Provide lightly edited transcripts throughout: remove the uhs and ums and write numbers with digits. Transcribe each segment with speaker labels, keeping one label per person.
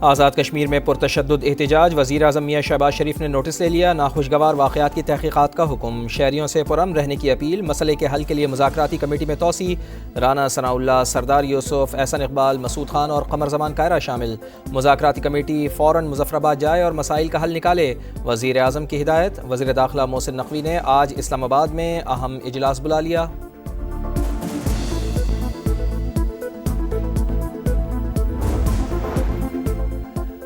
Speaker 1: آزاد کشمیر میں پرتشدد احتجاج، وزیر اعظم میاں شہباز شریف نے نوٹس لے لیا، ناخوشگوار واقعات کی تحقیقات کا حکم، شہریوں سے پرامن رہنے کی اپیل، مسئلے کے حل کے لیے مذاکراتی کمیٹی میں توسیع، رانا ثناء اللہ، سردار یوسف، احسن اقبال، مسعود خان اور قمر زمان کائرہ شامل، مذاکراتی کمیٹی فوراً مظفر آباد جائے اور مسائل کا حل نکالے، وزیر اعظم کی ہدایت۔ وزیر داخلہ محسن نقوی نے آج اسلام آباد میں اہم اجلاس بلا لیا۔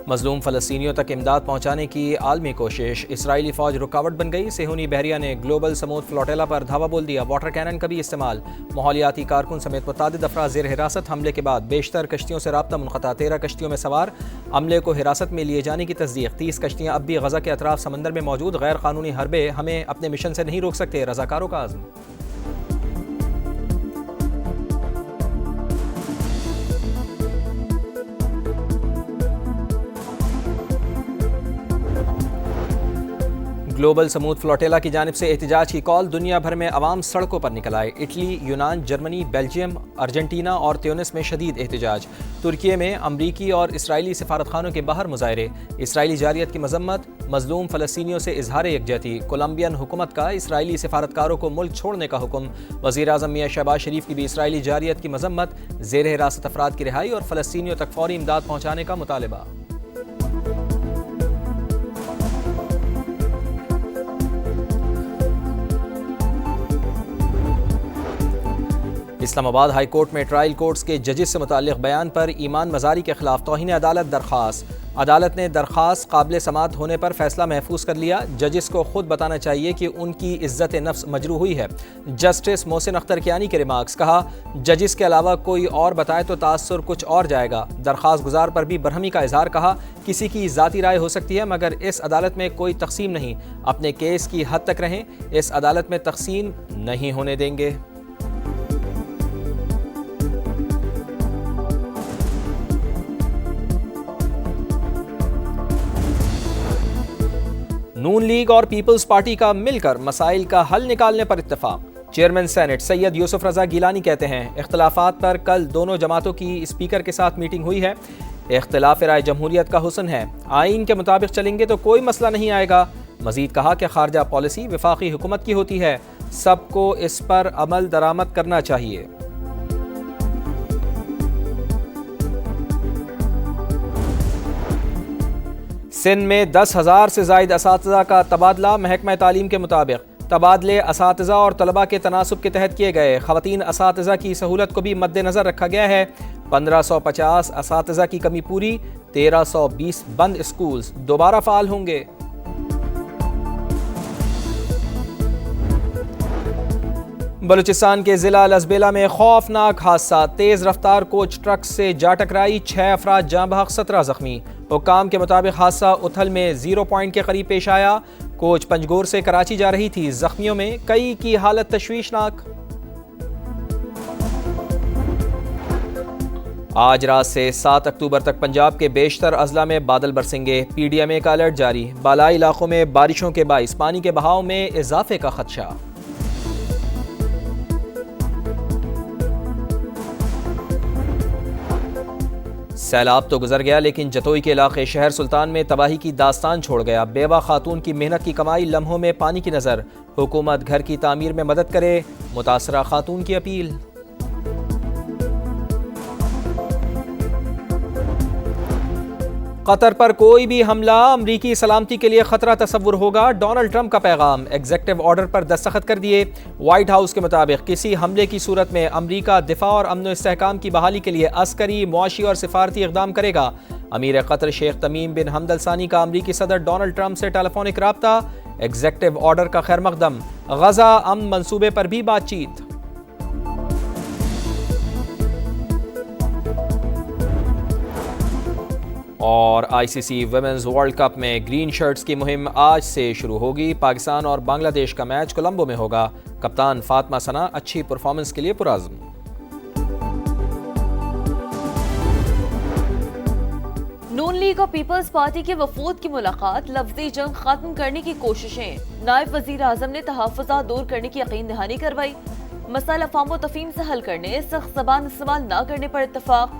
Speaker 1: مظلوم فلسطینیوں تک امداد پہنچانے کی عالمی کوشش، اسرائیلی فوج رکاوٹ بن گئی، صہیونی بحریہ نے گلوبل سمود فلوٹیلا پر دھاوا بول دیا، واٹر کینن کا بھی استعمال، ماحولیاتی کارکن سمیت متعدد افراد زیر حراست، حملے کے بعد بیشتر کشتیوں سے رابطہ منقطع، 13 کشتیوں میں سوار عملے کو حراست میں لیے جانے کی تصدیق، 30 کشتیاں اب بھی غزہ کے اطراف سمندر میں موجود، غیر قانونی حربے ہمیں اپنے مشن سے نہیں روک سکتے، رضاکاروں کا عزم۔ گلوبل سمود فلوٹیلا کی جانب سے احتجاج کی کال، دنیا بھر میں عوام سڑکوں پر نکل آئے، اٹلی، یونان، جرمنی، بیلجیم، ارجنٹینا اور تیونس میں شدید احتجاج، ترکیے میں امریکی اور اسرائیلی سفارتخانوں کے باہر مظاہرے، اسرائیلی جارحیت کی مذمت، مظلوم فلسطینیوں سے اظہار یکجہتی، کولمبین حکومت کا اسرائیلی سفارتکاروں کو ملک چھوڑنے کا حکم، وزیر اعظم میاں شہباز شریف کی بھی اسرائیلی جارحیت کی مذمت، زیر حراست افراد کی رہائی اور فلسطینیوں تک فوری امداد پہنچانے کا مطالبہ۔ اسلام آباد ہائی کورٹ میں ٹرائل کورٹس کے ججز سے متعلق بیان پر ایمان مزاری کے خلاف توہین عدالت درخواست، عدالت نے درخواست قابل سماعت ہونے پر فیصلہ محفوظ کر لیا، ججز کو خود بتانا چاہیے کہ ان کی عزت نفس مجروح ہوئی ہے، جسٹس محسن اختر کیانی کے ریمارکس، کہا ججز کے علاوہ کوئی اور بتائے تو تاثر کچھ اور جائے گا، درخواست گزار پر بھی برہمی کا اظہار، کہا کسی کی ذاتی رائے ہو سکتی ہے مگر اس عدالت میں کوئی تقسیم نہیں، اپنے کیس کی حد تک رہیں، اس عدالت میں تقسیم نہیں ہونے دیں گے۔ نون لیگ اور پیپلز پارٹی کا مل کر مسائل کا حل نکالنے پر اتفاق، چیئرمین سینٹ سید یوسف رضا گیلانی کہتے ہیں اختلافات پر کل دونوں جماعتوں کی اسپیکر کے ساتھ میٹنگ ہوئی ہے، اختلاف رائے جمہوریت کا حسن ہے، آئین کے مطابق چلیں گے تو کوئی مسئلہ نہیں آئے گا، مزید کہا کہ خارجہ پالیسی وفاقی حکومت کی ہوتی ہے، سب کو اس پر عمل درآمد کرنا چاہیے۔ سندھ میں 10,000 سے زائد اساتذہ کا تبادلہ، محکمہ تعلیم کے مطابق تبادلے اساتذہ اور طلباء کے تناسب کے تحت کیے گئے، خواتین اساتذہ کی سہولت کو بھی مد نظر رکھا گیا ہے، 1550 اساتذہ کی کمی پوری، 1320 بند اسکولز دوبارہ فعال ہوں گے۔ بلوچستان کے ضلع لسبیلا میں خوفناک حادثہ، تیز رفتار کوچ ٹرک سے جا ٹکرائی، 6 افراد جاں بحق 17 زخمی، حکام کے مطابق حادثہ اتھل میں 0 پوائنٹ کے قریب پیش آیا، کوچ پنجگور سے کراچی جا رہی تھی، زخمیوں میں کئی کی حالت تشویشناک۔ آج رات سے 7 اکتوبر تک پنجاب کے بیشتر اضلاع میں بادل برسیں گے، پی ڈی ایم اے کا الرٹ جاری، بالائی علاقوں میں بارشوں کے باعث پانی کے بہاؤ میں اضافے کا خدشہ۔ سیلاب تو گزر گیا لیکن جتوئی کے علاقے شہر سلطان میں تباہی کی داستان چھوڑ گیا، بیوہ خاتون کی محنت کی کمائی لمحوں میں پانی کی نظر، حکومت گھر کی تعمیر میں مدد کرے، متاثرہ خاتون کی اپیل۔ قطر پر کوئی بھی حملہ امریکی سلامتی کے لیے خطرہ تصور ہوگا، ڈونلڈ ٹرمپ کا پیغام، ایگزیکٹو آرڈر پر دستخط کر دیے، وائٹ ہاؤس کے مطابق کسی حملے کی صورت میں امریکہ دفاع اور امن و استحکام کی بحالی کے لیے عسکری، معاشی اور سفارتی اقدام کرے گا۔ امیر قطر شیخ تمیم بن حمد الثانی کا امریکی صدر ڈونلڈ ٹرمپ سے ٹیلی فونک رابطہ، ایگزیکٹو آرڈر کا خیر مقدم، غزہ امن منصوبے پر بھی بات چیت۔ اور آئی سی سی ویمنز ورلڈ کپ میں گرین شرٹس کی مہم آج سے شروع ہوگی، پاکستان اور بنگلہ دیش کا میچ کولمبو میں ہوگا، کپتان فاطمہ ثنا اچھی پرفارمنس کے لیے پرعزم۔
Speaker 2: نون لیگ اور پیپلز پارٹی کے وفود کی ملاقات، لفظی جنگ ختم کرنے کی کوششیں، نائب وزیر اعظم نے تحفظات دور کرنے کی یقین دہانی کروائی، مسائل افہام و تفہیم سے حل کرنے، سخت زبان استعمال نہ کرنے پر اتفاق،